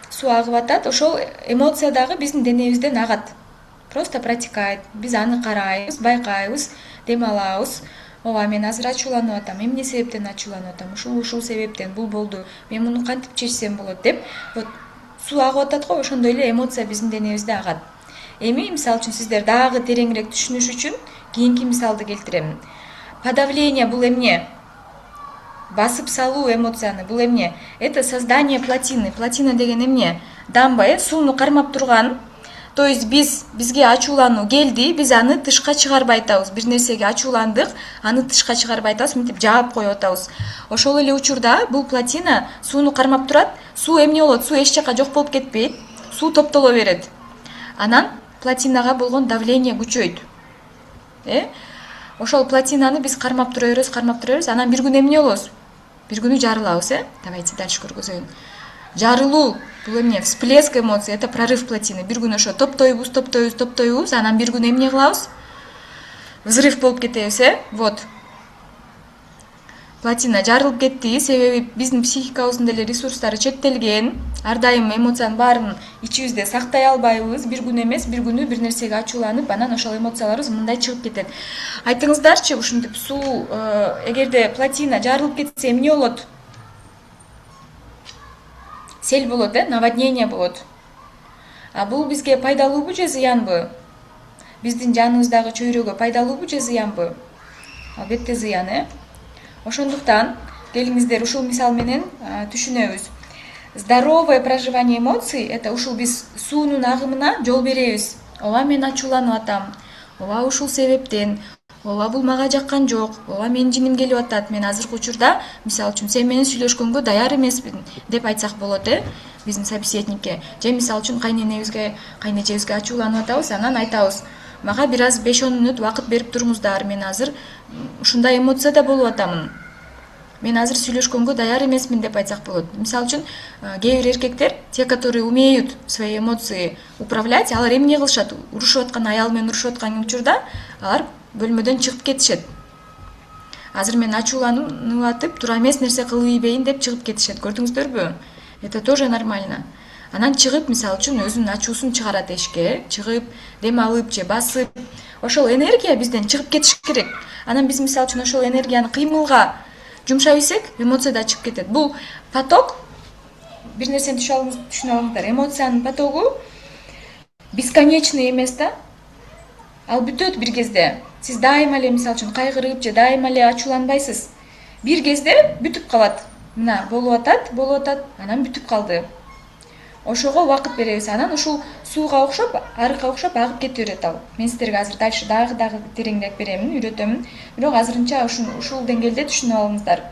Суу агып атат, ошол эмоция дагы биздин денебизден агат. Просто протекает. Биз аны карайбыз, байкайбыз, дем алабыз. Ооба, мен азыр ачууланып атам. Эмне себептен ачууланып атам? Ушул себептен, бул болду. Мен муну кантип чечсем болот деп, вот суу агып атат го, ошондой эле эмоция биздин денебизде агат. Эми мисалы үчүн сиздер дагы тереңирээк түшүнүш үчүн кийинки мисалды келтирем. Подавление бул эмне? Басып салуу эмоцияны бул эмне? Это создание плотины. Плотина деген эмне? Дамба, сууну кармап турган. То есть бизге ачуулануу келди, биз аны тышка чыгарбай атабыз. Бир нерсеге ачууландык, аны тышка чыгарбай атабыз, мынтип жаап коюп атабыз. Ошол эле учурда бул плотина сууну кармап турат. Суу эмне болот? Суу эч жака жок болуп кетпейт. Суу топтоло берет. Анан плотинага болгон давление күчөйт. Ошол плотинаны биз кармап тура беребиз, анан бир күнү эмне болобуз? Бир күнү жарылабыз, Давайте дальше көргөзөйүн. Жарылуу бул эмне? Всплеск эмоций, это прорыв плотины. Бир күнү ошо топтойбуз, анан бир күнү эмне кылабыз? Взрыв болуп кетебиз, Вот. Плотина жарылып кетти, себеби биздин психикабыздын деле ресурстары чектелген. Ар дайым эмоциянын баарын ичибизде сактай албайбыз. Бир күн эмес, бир күнү бир нерсеге ачууланып, анан ошол эмоцияларыбыз мындай чыгып кетет. Айтыңыздарчы, ушинтип суу, эгерде плотина жарылып кетсе эмне болот? Сел болот, наводнение болот. А бул бизге пайдалуубу же зыянбы? Биздин жаныбыздагы чөйрөгө пайдалуубу же зыянбы? Албетте зыян, Ошондуктан келиңиздер ушул мисал менен түшүнөбүз. Здоровое проживание эмоций — это ушул биз суунун агымына жол беребиз. Ооба мен ачууланып атам, ооба ушул себептен, ооба бул мага жаккан жок, ооба менин жиним келип атат, мен азыркы учурда мисалы үчүн сен менен сүйлөшкөнгө даяр эмесмин деп айтсак болот, биздин собеседникке. Же мисалы үчүн кайнежебизге ачууланып атабыз, анан айтабыз: мага бир аз 5-10 мүнөт убакыт берип туруңуздар, мен азыр ушундай эмоцияда болуп атамын. Мен азыр сүйлөшкөнгө даяр эмесмин деп айтсак болот. Мисалы үчүн, кээ бир эркектер, те, которые умеют свои эмоции управлять, алар эмне кылышат? Урушуп аткан аял менен урушуп аткан учурда алар бөлмөдөн чыгып кетишет. Азыр мен ачууланып атып, туура эмес нерсе кылып ийбейин деп чыгып кетишет. Көрдүңүздөрбү? Это тоже нормально. Анан чыгып, мисалы үчүн, өзүнүн ачуусун чыгарат эшикке, чыгып, дем алып же басып. Ошол энергия бизден чыгып кетиш керек. Анан биз мисалы үчүн ошол энергияны кыймылга жумшай ийсек, эмоция да чыгып кетет. Бул поток, бир нерсени түшүнүп алыңыздар. Эмоциянын потогу бесконечный эмес да. Ал бүтөт бир кезде. Сиз дайыма эле мисалы үчүн кайгырып же дайыма эле ачууланбайсыз. Бир кезде бүтүп калат. Мына болуп атат, анан бүтүп калды. Ошого убакыт беребиз. Анан ушул сууга окшоп, арыкка окшоп агып кете берет ал. Мен сиздерге азыр дальше дагы тереңдеп беремин, үйрөтөмүн. Бирок азырынча ушул деңгээлде түшүнүп алыңыздар.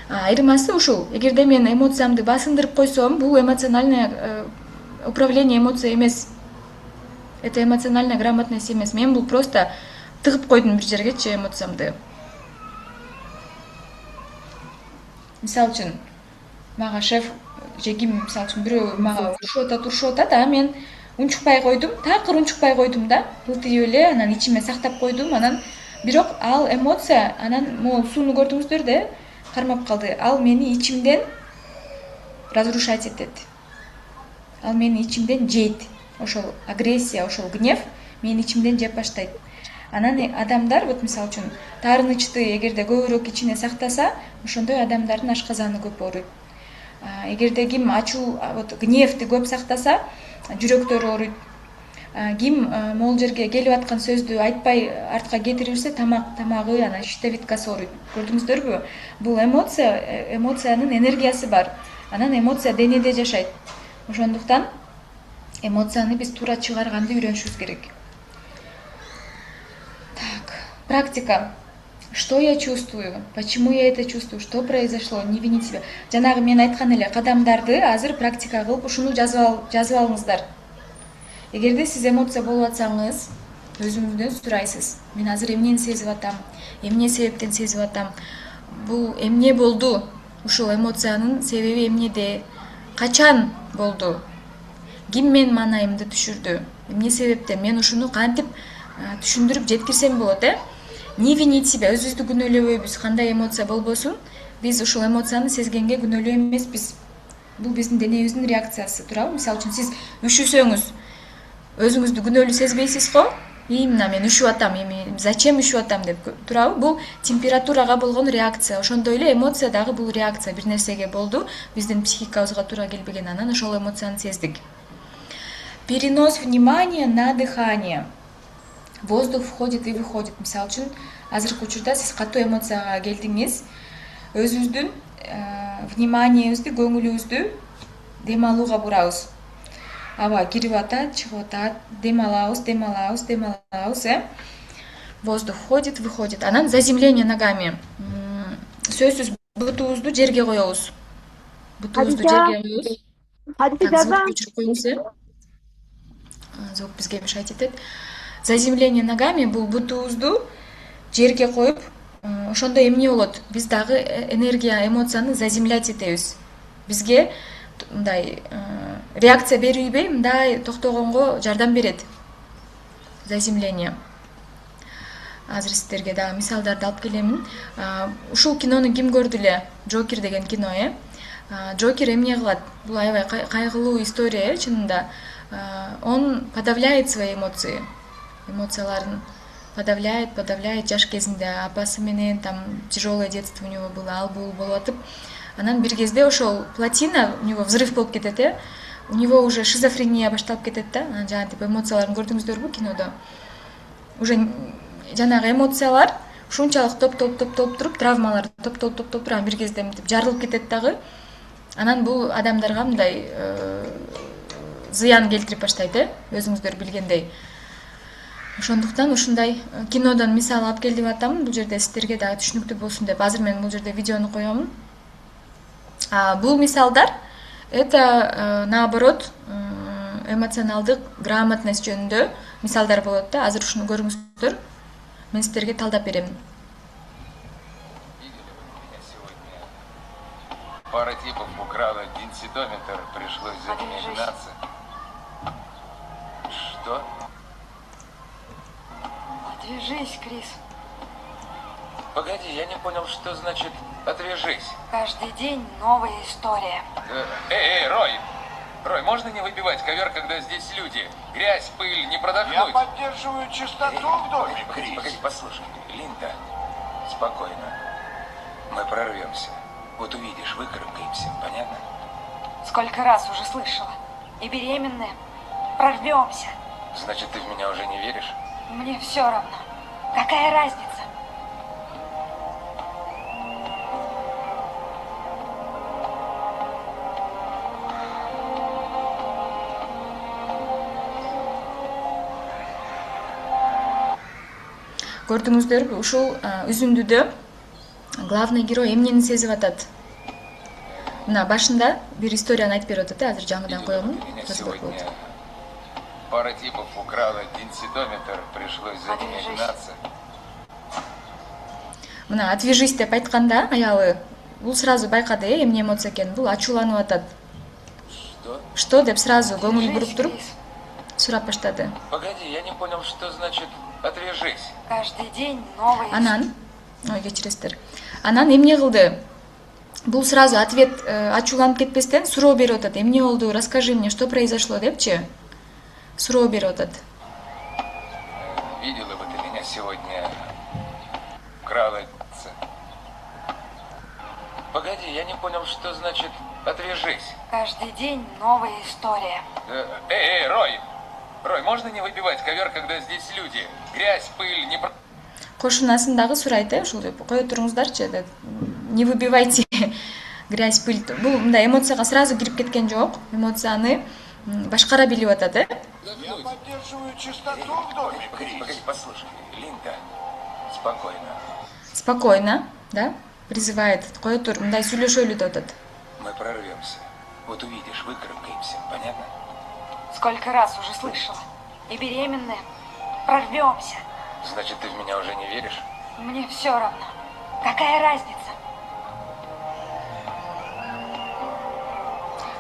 Айырмасы ушул. Эгерде мен эмоциямды басындырып койсом, бул эмоциональное управление эмоцией эмес. Это эмоциональная грамотность эмес. Мен бул просто тыгып койдум бир жергечи эмоциямды. Мисалы үчүн, мага шеф же ким, мисалы үчүн, бирөө мага урушуп атат, а мен унчукпай койдум, такыр унчукпай койдум да, ылтыйып эле, анан ичиме сактап койдум, анан бирок ал эмоция, анан могу сууну көрдүңүздөр да, кармап калды. Ал мени ичимден разрушать этет. Ал мени ичимден жейт. Ошол агрессия, ошол гнев мени ичимден жеп баштайт. Анан адамдар, вот мисалы үчүн, таарынычты эгерде көбүрөөк ичине сактаса, ошондой адамдардын ашказаны көп ооруйт. Эгерде ким гневди көп сактаса, жүрөктөрү ооруйт. Ким могул жерге келип аткан сөздү айтпай артка кетире берсе, тамагы, анан щитовидкасы ооруйт. Көрдүңүздөрбү? Бул эмоциянын энергиясы бар. Анан эмоция денеде жашайт. Ошондуктан эмоцияны биз туура чыгарганды үйрөнүшүбүз керек. Так, практика. Что я чувствую? Почему я это чувствую? Что произошло? Не винить себя. Жанагы мен айткан эле кадамдарды азыр практика кылып ушуну жазып алыңыздар. Эгерде сиз эмоция болуп атсаңыз, өзүңүздөн сурайсыз. Мен азыр эмнени сезип атам? Эмне себептен сезип атам? Бул эмне болду? Ушул эмоциянын себеби эмнеде? Качан болду? Ким менин маанайымды түшүрдү? Эмне себептен? Мен ушуну кантип түшүндүрүп жеткирсем болот, Не винить себя, өзүбүздү күнөөлөбөйбүз, кандай эмоция болбосун, биз ушул эмоцияны сезгенге күнөөлүү эмеспиз. Бул биздин денебиздин реакциясы, туурабы? Мисалы үчүн, сиз үшүсөңүз, өзүңүздү күнөөлүү сезбейсиз го? Именно мен үшүп атам, зачем үшүп атам деп, туурабы? Бул температурага болгон реакция. Ошондой эле эмоция дагы бул реакция. Бир нерсеге болду, биздин психикабызга туура келбеген, анан ошол эмоцияны сездик. Перенос внимания на дыхание. Воздух входит и выходит. Мисалы үчүн, азыркы учурда сиз катуу эмоцияга келдиңиз. Өзүбүздүн вниманиябызды, көңүлүбүздү дем алууга бурабыз. Аба кирип атат, чыгып атат, дем алабыз, Воздух входит, выходит. Анан заземление ногами. Сөзсүз бутубузду жерге коебуз. Так, звук өчүрүп коюңуз, Звук бизге мешать этет. Заземление ногами, бул бутубузду жерге коюп, ошондо эмне болот? Биз дагы энергия, эмоцияны заземлять этебиз. Бизге мындай реакция бербей, мындай токтогонго жардам берет. Заземление. Азыр сиздерге дагы мисалдарды алып келемин. Ушул кинону ким көрдү эле? Джокер деген кино, Джокер эмне кылат? Бул аябай кайгылуу история, чынында. Он подавляет свои эмоции. Эмоцияларын подавляет жаш кезинде. Апасы менен там тяжелое детство у него было, ал бул болуп атып. Анан бир кезде ошол плотина, у него взрыв болуп кетет, у него уже шизофрения башталып кетет да, жана тип эмоцияларын көрдүңүздөрбү кинодо? Уже жанагы эмоциялар ушунчалык топтолуп туруп, травмалар топтолуп туруп, бир кезде мынтип жарылып кетет дагы. Анан бул адамдарга мындай зыян келтирип баштайт, өзүңүздөр билгендей. Ошондуктан ушундай кинодон мисал алып кел деп атам. Бул жерде сиздерге дагы түшүнүктүү болсун деп азыр мен бул жерде видеону коёмун. Бул мисалдар это наоборот эмоционалдык грамотность жөнүндө мисалдар болот да. Азыр ушуну көрүңүздөр. Мен сиздерге талдап берем. Пара типов украла денситометр, пришлось за ними гнаться. Что? Отвяжись, Крис. Погоди, я не понял, что значит «отвяжись». Каждый день новая история. Эй, Рой! Рой, можно не выбивать ковер, когда здесь люди? Грязь, пыль, не продохнуть. Я поддерживаю чистоту в доме, Крис. Погоди, послушай. Линда, спокойно. Мы прорвемся. Вот увидишь, выкарабкаемся, понятно? Сколько раз уже слышала. И беременная. Прорвемся. Значит, ты в меня уже не веришь? Мне все равно. Какая разница? Көрдүңүздөрбү, ушул үзүндүдө главный герой эмнени сезип атат? Мына башында бир историяны айтып берип атат, азыр жаңыдан коёмун. Меня сегодня пара типов украла денситометр, пришлось за ними гнаться. Мына «отвяжись» деп айтканда аялы бул сразу байкады, эмне эмоция экенин. Бул ачууланып атат. Что деп сразу көңүл буруп туруп сурап баштады. Погоди, я не понял, что значит «отвяжись». Каждый день новая история. Анан, кечиресиздер. Анан эмне кылды? Бул сразу ответ ачууланып кетпестен суроо берип атат. Эмне болду? Расскажи мне, что произошло депчи? Суроо берип атат. Видела бы ты меня сегодня украла. Погоди, я не понял, что значит «отвяжись». Каждый день новая история. Эй, Рой! Рой, можно не выбивать ковер, когда здесь люди? Грязь, пыль, не... Кошунасын дагы сурайт, ушул деп кое туруңуздарчы, деп. Не выбивайте грязь, пыль. Бул мындай эмоцияга сразу кирип кеткен жок. Эмоцияны башкара билип атат, Я поддерживаю чистоту в доме, Крис. Погоди, послушай. Линда, спокойно. Спокойно, да? Призывает, кое тур, мындай сүйлөшөлү деп атат. Мы прорвемся. Вот увидишь, выкарабкаемся, понятно? Сколько раз уже слышала. И беременная. Прорвемся. Значит, ты в меня уже не веришь? Мне все равно. Какая разница?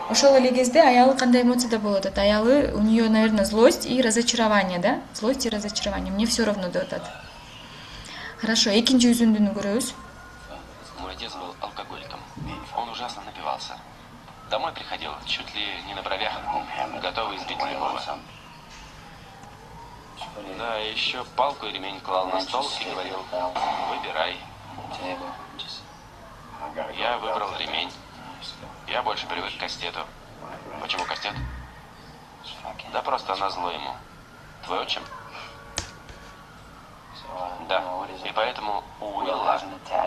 Ошол эле кезде аялы кандай эмоцияда болот атат? Аялы, у нее, наверное, злость и разочарование, да? Злость и разочарование. Мне все равно деп атат. Хорошо, экинчи үзүндүнү көрөбүз. Мой отец был алкоголиком. Он ужасно напивался. Домой приходил чуть ли не на бровях, готовый избить любого. Да, еще палку и ремень клал на стол и говорил: выбирай. Я выбрал ремень. Я больше привык к кастету. Почему кастет? Да просто назло ему. Твой отчим? Да, и поэтому у Уилла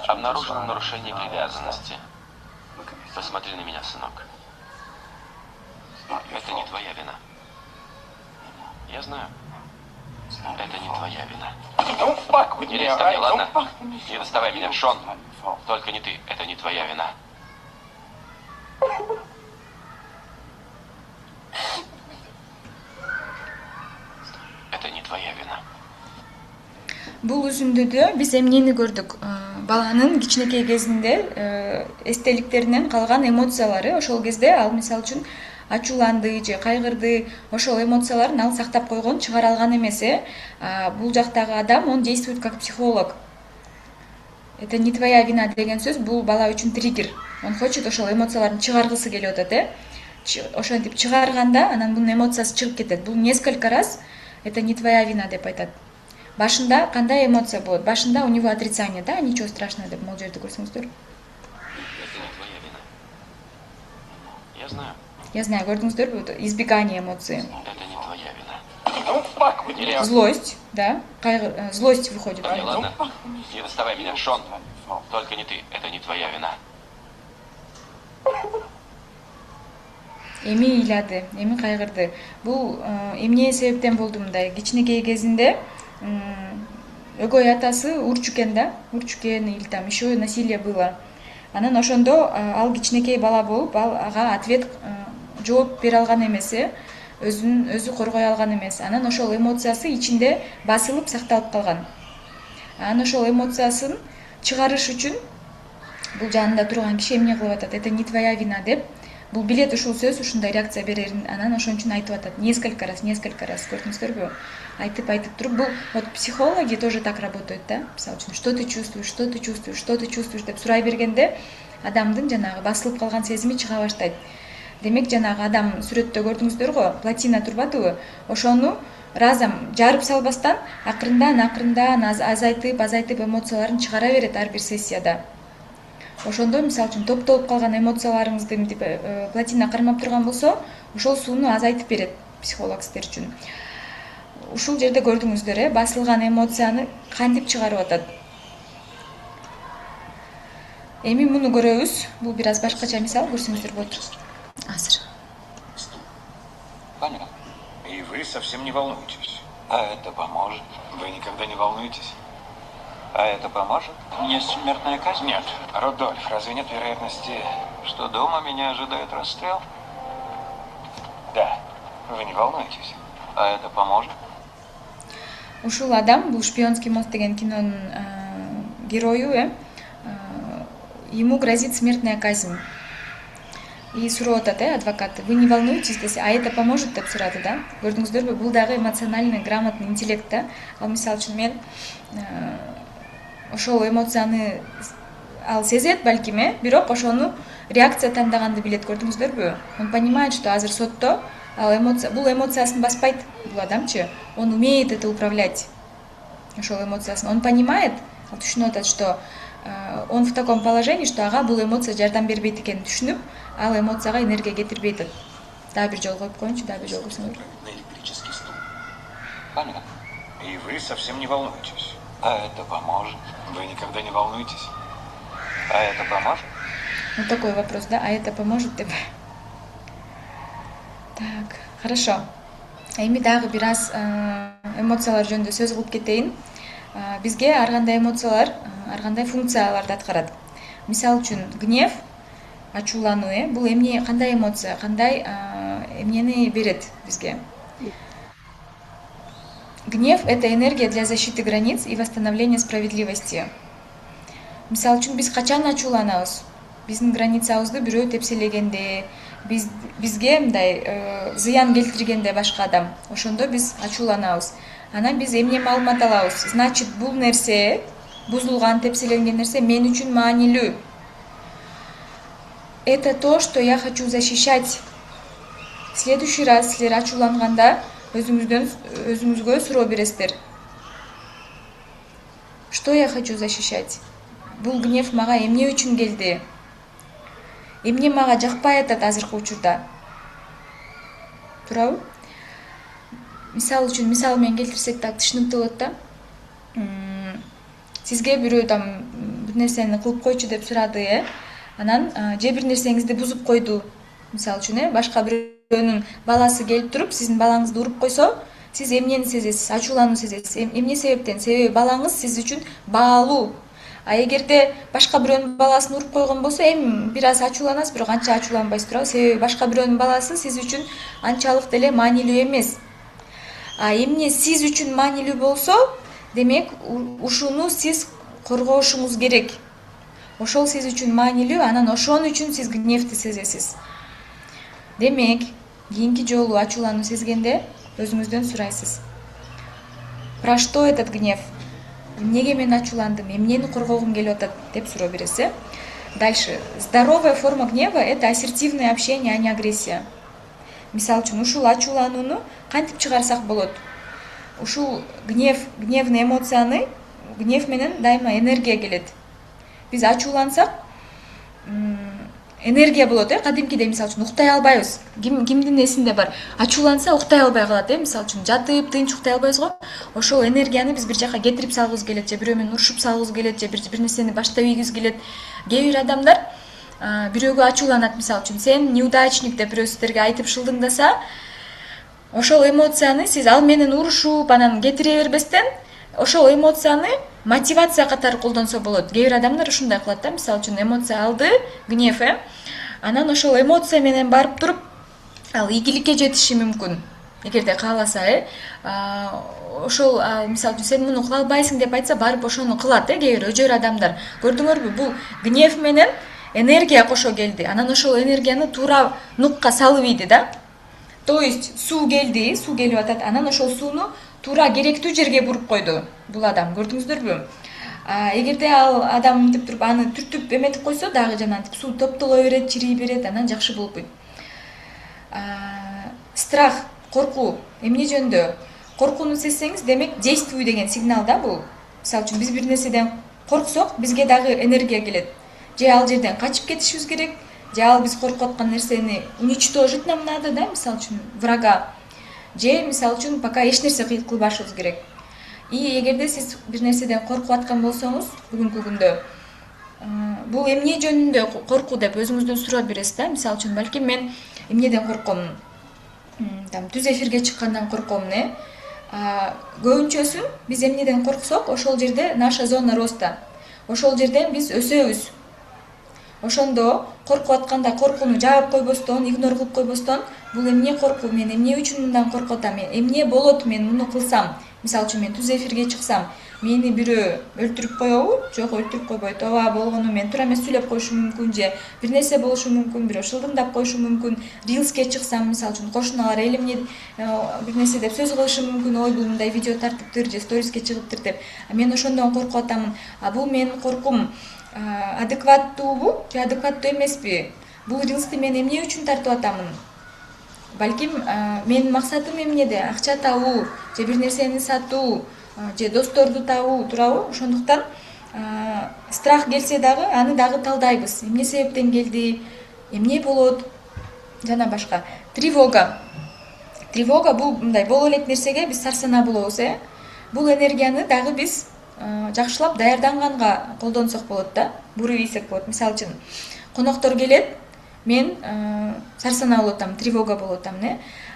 обнаружено нарушение привязанности. Посмотри на меня, сынок. Это не твоя вина. Я знаю. Это не твоя вина. Не лезь ко мне, ладно? Не доставай меня, Шон. Только не ты. Это не твоя вина. Это не твоя вина. Бул үзүндүдө биз эмнени көрдүк? Баланын кичинекей кезинде эстеликтеринен калган эмоциялары, ошол кезде ал мисалы үчүн ачууланды же кайгырды, ошол эмоцияларын ал сактап койгон, чыгара алган эмес. Бул жактагы адам, он действует как психолог. Это не твоя вина деген сөз бул бала үчүн триггер. Он хочет ошол эмоцияларын чыгаргысы келип атат, ошентип чыгарганда анан бунун эмоциясы чыгып кетет. Бул несколько раз это не твоя вина деп айтат. Башында кандай эмоция болот? Башында у него отрицание, да, ничего страшного деп могул жерде көрсөңүздөр. Это не твоя вина. Я знаю. Я знаю, көрдүңүздөрбү? Избегание эмоций. Это не твоя вина. Или... Злость, да? Злость выходит. Ладно, ладно. Не доставай меня, Шон. Только не ты. Это не твоя вина. Эми ыйлады, эми кайгырды. Бул эмне себептен болду мындай? Кичинекей кезинде өгөй атасы урчу экен да, урчу экен или там еще насилие было. Анан ошондо ал кичинекей бала болуп, ага ответ жооп бере алган эмес, өзүн коргой алган эмес. Анан ошол эмоциясы ичинде басылып сакталып калган. Анан ошол эмоциясын чыгарыш үчүн бул жанында турган киши эмне кылып атат? Это не твоя вина деп. Бул билет ушул сөз ушундай реакция берерин, анан ошон үчүн айтып атат. Несколько раз, көрдүңүздөрбү? Айтып туруп, бул вот психологи тоже так работают, да? Мисалы үчүн, что ты чувствуешь деп сурай бергенде, адамдын жанагы басылып калган сезими чыга баштайт. Демек, жанагы адам сүрөттө көрдүңүздөр го, плотина турбадыбы? Ошону разом жарып салбастан, акырындан азайтып эмоцияларын чыгара берет ар бир сессияда. Ошондо, мисалы үчүн, топтолуп калган эмоцияларыңызды плотина кармап турган болсо, ошол сууну азайтып берет психолог сиздер үчүн. Ушул жерде көрдүңүздөр, басылган эмоцияны кантип чыгарып атат. Эми муну көрөбүз. Бул бир аз башкача мисал, көрсөңүздөр болот. Азыр. Понятно. И вы совсем не волнуетесь. А это поможет? Вы никогда не волнуетесь? А это поможет? Мне смертная казнь? Нет. Рудольф, разве нет вероятности, что дома меня ожидает расстрел? Да. Вы не волнуетесь. А это поможет? Ушул адам, бул «Шпионский мост» деген кинонун герою, ему грозит смертная казнь. И сурап атат, адвокат, вы не волнуетесь, десе, а это поможет деп сурады, да? Көрдүңүздөрбү, бул дагы эмоциональный, грамотный интеллект, да? Ал мисалы үчүн мен ошол эмоцияны ал сезет балким, бирок ошону реакция тандаганды билет, көрдүңүздөрбү? Он понимает, что азыр сотто ал бул эмоциясын баспайт бул адамчы. Он умеет это управлять. Ошол эмоциясын. Он понимает, ал түшүнүп атат, что он в таком положении, что ага бул эмоция жардам бербейт экенин түшүнүп, ал эмоцияга энергия кетирбей атат. Дагы бир жолу коюп коеюнчу, дагы бир жолу көрсөңөр. На электрический стул. Понятно. И вы совсем не волнуетесь. А это поможет? Вы никогда не волнуетесь. А это поможет? Вот такой вопрос, да? А это поможет тебе? Так, хорошо. Эми дагы бир аз эмоциялар жөнүндө сөз кылып кетейин. Бизге ар кандай эмоциялар, ар кандай функцияларды аткарат. Мисалы үчүн, гнев, ачуулануу, бул эмне, кандай эмоция, кандай эмнени берет бизге? Гнев – это энергия для защиты границ и восстановления справедливости. Мисалы үчүн, биз качан ачууланабыз? Биздин границабызды бирөө тепселегенде, бизге мындай зыян келтиргенде башка адам, ошондо биз ачууланабыз. Анан биз эмне маалымат алабыз? Значит, бул нерсе, бузулган, тепселенген нерсе мен үчүн маанилүү. Это то, что я хочу защищать. В следующий раз силер ачууланганда өзүңүзгө суроо бересиздер. Что я хочу защищать? Бул гнев мага эмне үчүн келди? Эмне мага жакпай атат азыркы учурда? Туурабы? Мисал үчүн, мисал менен келтирсек так түшүнүктүү болот да. Сизге бирөө там бир нерсени кылып койчу деп сурады, анан же бир нерсеңизди бузуп койду. Мисалы үчүн, башка бирөөнүн баласы келип туруп, сиздин балаңызды уруп койсо, сиз эмнени сезесиз? Ачуулануу сезесиз. Эмне себептен? Себеби балаңыз сиз үчүн баалуу. А эгерде башка бирөөнүн баласын уруп койгон болсо, эми бир аз ачууланасыз, бирок анча ачууланбайсыз, туурабы? Себеби башка бирөөнүн баласы сиз үчүн анчалык деле маанилүү эмес. А эмне сиз үчүн маанилүү болсо, демек ушуну сиз коргошуңуз керек. Ошол сиз үчүн маанилүү, анан ошон үчүн сиз гневти сезесиз. Демек, кийинки жолу ачуулануу сезгенде өзүңүздөн сурайсыз. Про что этот гнев? Эмнеге мен ачууландым? Эмнени коргогум келип атат деп суроо бересиз. Дальше. Здоровая форма гнева – это ассертивное общение, а не агрессия. Мисалы үчүн, ушул ачууланууну кантип чыгарсак болот? Ушул гневный эмоцияны, гнев менен дайыма энергия келет. Биз ачуулансак, энергия болот, кадимкидей мисалы үчүн уктай албайбыз. Кимдин эсинде бар? Ачууланса уктай албай калат, мисалы үчүн жатып тынч уктай албайбыз го. Ошол энергияны биз бир жака кетирип салгыбыз келет, же бирөө менен урушуп салгыбыз келет, же бир нерсени баштап ийгибиз келет. Кээ бир адамдар бирөөгө ачууланат, мисалы үчүн сен неудачник деп бирөө сиздерге айтып шылдыңдаса, ошол эмоцияны сиз ал менен урушуп анан кетире бербестен, ошол эмоцияны мотивация катары колдонсо болот. Кээ бир адамдар ушундай кылат да, мисалы үчүн эмоция алды, гнев, анан ошол эмоция менен барып туруп ал ийгиликке жетиши мүмкүн. Эгерде кааласа, ошол мисалы үчүн сен муну кыла албайсың деп айтса, барып ошону кылат, кээ бир өжөр адамдар. Көрдүңөрбү, бул гнев менен энергия кошо келди. Анан ошол энергияны туура нукка салып ийди да. То есть суу келди, суу келип атат, анан ошол сууну туура керектүү жерге буруп койду бул адам. Көрдүңүздөрбү? Эгерде ал адам мынтип туруп аны түртүп эметип койсо, дагы жанагынтип суу топтоло берет, чирий берет, анан жакшы болбойт. Страх, коркуу эмне жөнүндө? Коркууну сезсеңиз, демек действуй деген сигнал да бул. Мисалы үчүн биз бир нерседен корксок, бизге дагы энергия келет. Же ал жерден качып кетишибиз керек, же ал биз коркуп аткан нерсени уничтожить нам надо, да, мисалы үчүн врага. Же мисалы үчүн пока эч нерсе кылбашыбыз керек. И эгерде сиз бир нерседен коркуп аткан болсоңуз, бүгүнкү күндө бул эмне жөнүндө коркуу деп өзүңүздөн сурап бересиз да. Мисалы үчүн балким мен эмнеден корком? Түз эфирге чыккандан корком, Көбүнчөсүн биз эмнеден корксок, ошол жерде наша зона роста. Ошол жерден биз өсөбүз. Ошондо коркуп атканда коркууну жаап койбостон, игнор кылып койбостон, бул эмне коркуу, мен эмне үчүн мындан коркуп атам, эмне болот мен муну кылсам? Мисалы үчүн мен түз эфирге чыксам, мени бирөө өлтүрүп коебу? Жок, өлтүрүп койбойт. Ооба, болгону мен туура эмес сүйлөп коюшу мүмкүн, же бир нерсе болушу мүмкүн, бирөө шылдыңдап коюшу мүмкүн. Рилске чыксам, мисалы үчүн кошуналар эл эмне бир нерсе деп сөз кылышы мүмкүн, ой бул мындай видео тартыптыр, же сториске чыгыптыр деп. Мен ошондон коркуп атамын. Бул менин коркум адекваттуубу же адекваттуу эмеспи? Бул рилсти мен эмне үчүн тартып атамын? Балким менин максатым эмнеде? Акча табуу, же бир нерсени сатуу, же досторду табуу, туурабы? Ошондуктан страх келсе дагы аны дагы талдайбыз. Эмне себептен келди? Эмне болот? Жана башка. Тревога. Тревога бул мындай боло элек нерсеге биз сарсанаа болобуз, Бул энергияны дагы биз жакшылап даярданганга колдонсок болот да. Буруп ийсек болот. Мисалы үчүн коноктор келет, мен сарсанаа болуп атам, тревога болуп атам,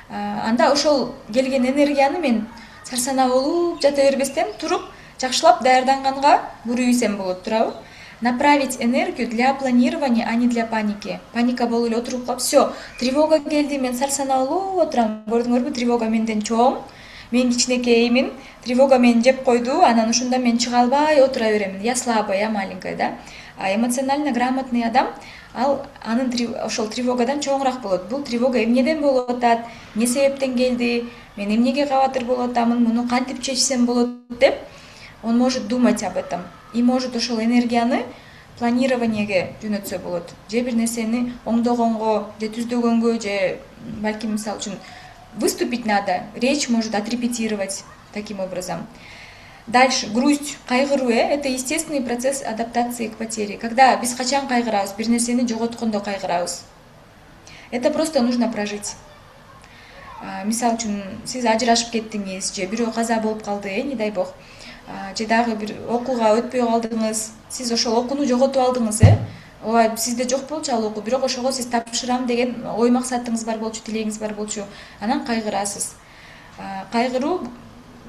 Анда ошол келген энергияны мен сарсанаа болуп жата бербестен туруп жакшылап даярданганга буруп ийсем болот, туурабы? Направить энергию для планирования, а не для паники. Паника болуп эле отуруп калып, всё, тревога келди, мен сарсанаа болуп отурам. Көрдүңөрбү, тревога менден чоң. Мен кичинекеймин, тревога мени жеп койду, анан ошондо мен чыга албай отура беремин. Я слабая, я маленькая, да? А эмоционально грамотный адам, анын ошол тревогадан чоңураак болот. Бул тревога эмнеден болуп атат, эмне себептен келди, мен эмнеге кабатыр болуп атамын, муну кантип чечсем болот деп, он может думать об этом. И может ошол энергияны планированиеге жөнөтсө болот. Же бир нерсени оңдогонго, же түздөгөнгө, же балким мисалы үчүн выступить надо, речь может отрепетировать таким образом. Дальше, грусть, кайгыруу, это естественный процесс адаптации к потере. Когда биз качан кайгырабыз, бир нерсени жоготкондо кайгырабыз. Это просто нужно прожить. Мисалы үчүн, сиз ажырашып кеттиңиз, же бирөө каза болуп калды, не дай бог, же дагы бир окууга өтпөй калдыңыз, сиз ошол окууну жоготуп алдыңыз, Ооба, сизде жок болчу ал окуу, бирок ошого сиз тапшырам деген ой максатыңыз бар болчу, тилегиңиз бар болчу. Анан кайгырасыз. Кайгыруу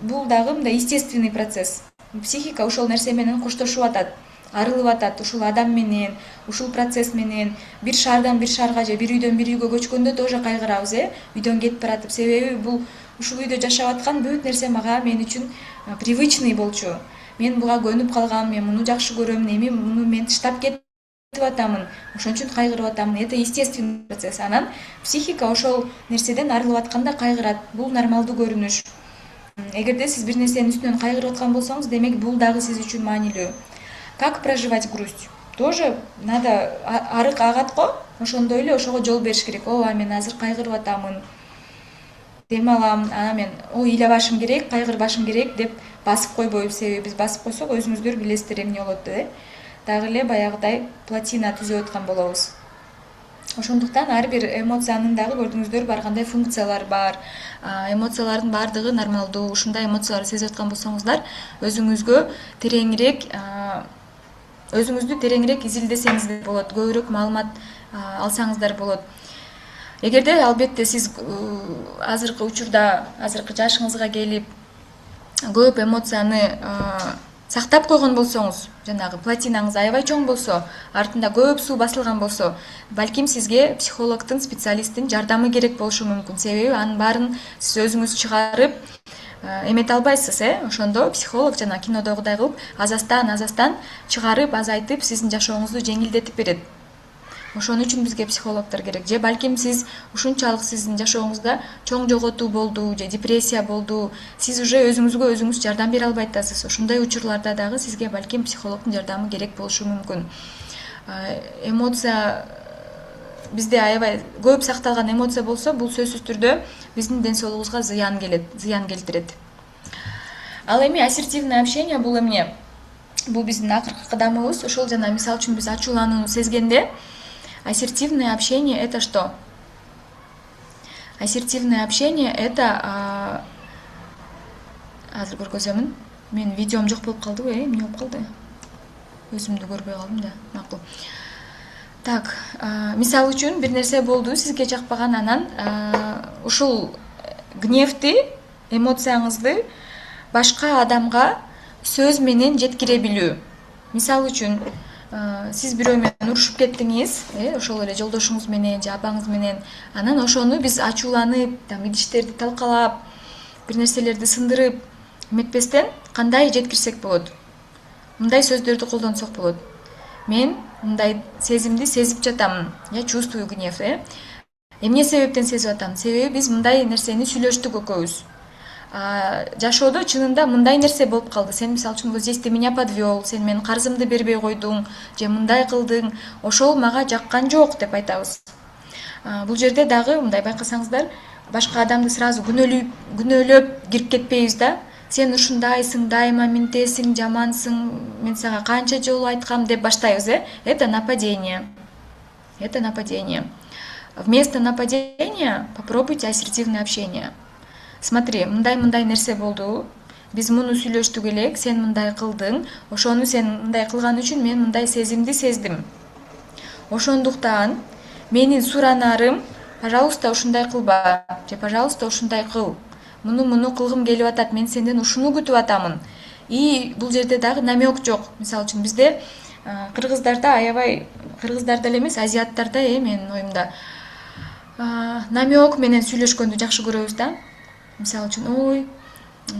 бул дагы мындай естественный процесс. Психика ошол нерсе менен коштошуп атат, арылып атат, ушул адам менен, ушул процесс менен. Бир шаардан бир шаарга же бир үйдөн бир үйгө көчкөндө тоже кайгырабыз, Үйдөн кетип баратып, себеби бул ушул үйдө жашап аткан бүт нерсе мен үчүн привычный болчу. Мен буга көнүп калгам, мен муну жакшы көрөм, эми муну мен таштап кетип атамын, ошон үчүн кайгырып атамын. Это естественный процесс. Анан психика ошол нерседен арылып атканда кайгырат. Бул нормалдуу көрүнүш. Эгерде сиз бир нерсенин үстүнөн кайгырып аткан болсоңуз, демек бул дагы сиз үчүн маанилүү. Как проживать грусть? Тоже надо арык агат го, ошондой эле ошого жол бериш керек. Ооба, мен азыр кайгырып атамын, дем алам, анан мен ыйлабашым керек, кайгырбашым керек деп басып койбойбуз. Себеби биз басып койсок, өзүңүздөр билесиздер эмне болот, Дагы эле баягыдай плотина түзүп аткан болобуз. Ошондуктан ар бир эмоциянын дагы көрдүңүздөр бар кандай функциялары бар. Эмоциялардын баардыгы нормалдуу. Ушундай эмоцияларды сезип аткан болсоңуздар, өзүңүздү тереңирээк изилдесеңиз болот, көбүрөөк маалымат алсаңыздар болот. Эгерде албетте сиз азыркы учурда, азыркы жашыңызга келип көп эмоцияны сактап койгон болсоңуз, жанагы платинаңыз аябай чоң болсо, артында көп суу басылган болсо, балким сизге психологдун, специалисттин жардамы керек болушу мүмкүн. Себеби анын баарын сиз өзүңүз чыгарып эмете албайсыз, ошондо психолог жана кинодогудай кылып азастан чыгарып, азайтып сиздин жашооңузду жеңилдетип берет. Ошон үчүн бизге психологдор керек. Же балким сиз ушунчалык сиздин жашооңузда чоң жоготуу болду, же депрессия болду, сиз уже өзүңүзгө өзүңүз жардам бере албай атасыз. Ошондой учурларда дагы сизге балким психологдун жардамы керек болушу мүмкүн. Эмоция бизде аябай көп сакталган эмоция болсо, бул сөзсүз түрдө биздин ден соолугубузга зыян келтирет. Ал эми ассертивное общение бул эмне? Бул биздин акыркы кадамыбыз. Ошол жана мисалы үчүн биз ачууланууну сезгенде, ассертивное общение это что? Ассертивное общение это азыр көргөзөмүн. Менин видеом жок болуп калдыбы, эмне болуп калды? Өзүмдү көрбөй калдым да. Макул. Так, мисалы үчүн бир нерсе болду, сизге жакпаган, анан ушул гневди, эмоцияңызды башка адамга сөз менен жеткире билүү. Мисалы үчүн сиз бирөө менен урушуп кеттиңиз, ошол эле жолдошуңуз менен же апаңыз менен, анан ошону биз ачууланып, идиштерди талкалап, бир нерселерди сындырып эметпестен кандай жеткирсек болот? Мындай сөздөрдү колдонсок болот. Мен мындай сезимди сезип жатамын. Я чувствую гнев, Эмне себептен сезип атам? Себеби биз мындай нерсени сүйлөштүк экөөбүз. Жашоодо чынында мындай нерсе болуп калды. Сен, мисалы үчүн, вот здесь ты меня подвёл, сен менин карзымды бербей койдуң, же мындай кылдың, ошол мага жаккан жок деп айтабыз. Бул жерде дагы мындай байкасаңыздар, башка адамды сразу күнөөлөп кирип кетпейбиз да. Сен ушундайсың, дайыма минтесиң, жамансың, мен сага канча жолу айткам деп баштайбыз, Это нападение. Это нападение. Вместо нападения попробуйте ассертивное общение. Смотри, мындай нерсе болду. Биз муну сүйлөштүк элек, сен мындай кылдың, ошону сен мындай кылган үчүн мен мындай сезимди сездим. Ошондуктан менин суранарым, пожалуйста, ушундай кылба, же пожалуйста, ушундай кыл. Муну кылгым келип атат, мен сенден ушуну күтүп атамын. И бул жерде дагы намек жок. Мисалы үчүн бизде кыргыздарда аябай, кыргыздарда эле эмес, азиаттарда, менин оюмда, намек менен сүйлөшкөндү жакшы көрөбүз да. Мисалы үчүн, ой,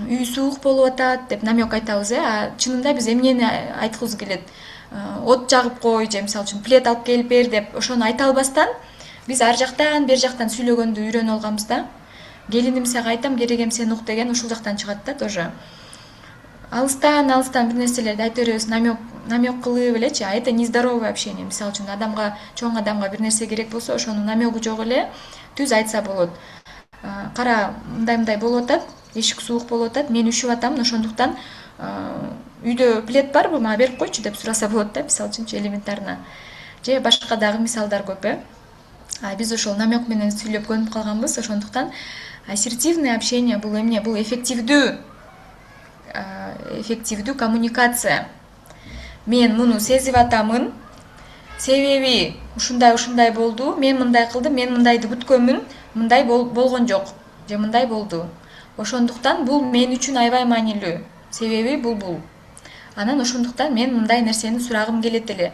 үй суук болуп атат деп намек айтабыз, чынында биз эмнени айткыбыз келет? От жагып кой, же мисалы үчүн плед алып келип бер деп ошону айта албастан биз ар жактан бер жактан сүйлөгөндү үйрөнүп алганбыз да. Келиним сага айтам, керегем сен ук деген ушул жактан чыгат да тоже. Алыстан бир нерселерди айта беребиз, намек кылып элечи, это нездоровое общение. Мисалы үчүн чоң адамга бир нерсе керек болсо, ошонун намегу жок эле түз айтса болот. Кара, мындай болуп атат, эшик суук болуп атат, мен үшүп атам, ошондуктан үйдө плед барбы, мага берип койчу деп сураса болот да, мисалы үчүнчү, элементарно. Же башка дагы мисалдар көп, Биз ошол намек менен сүйлөп көнүп калганбыз, ошондуктан ассертивное общение бул эмне? Бул эффективдүү коммуникация. Мен муну сезип атамын, себеби ушундай болду, мен мындай кылдым, мен мындайды күткөнмүн, мындай болгон жок, же мындай болду. Ошондуктан бул мен үчүн аябай маанилүү, себеби бул. Анан ошондуктан мен мындай нерсени сурагым келет эле.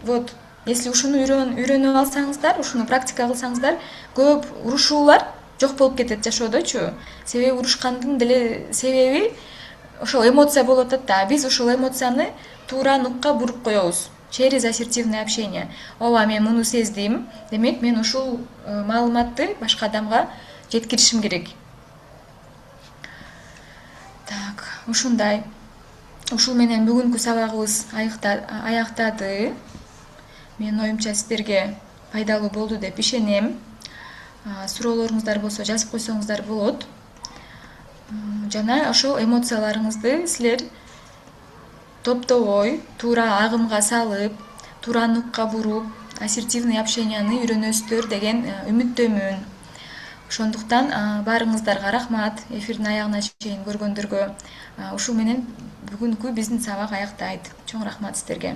Вот, если ушуну үйрөнүп алсаңыздар, ушуну практика кылсаңыздар, көп урушуулар жок болуп кетет жашоодочу. Себеби урушкандын деле себеби ошол эмоция болуп атат да, биз ошол эмоцияны туура нукка буруп коебуз через ассертивное общение. Ооба, мен муну сездим, демек мен ушул маалыматты башка адамга жеткиришим керек. Так, ушундай. Ушул менен бүгүнкү сабагыбыз аяктады. Менин оюмча сиздерге пайдалуу болду деп ишенем. Суроолоруңуздар болсо жазып койсоңуздар болот. Жана ошол эмоцияларыңызды силер топтобой, туура агымга салып, туура нукка буруп, ассертивный общенияны үйрөнөсүздөр деген үмүттөмүн. Ошондуктан баарыңыздарга рахмат, эфирдин аягына чейин көргөндөргө. Ушул менен бүгүнкү биздин сабак аяктайт. Чоң рахмат сиздерге.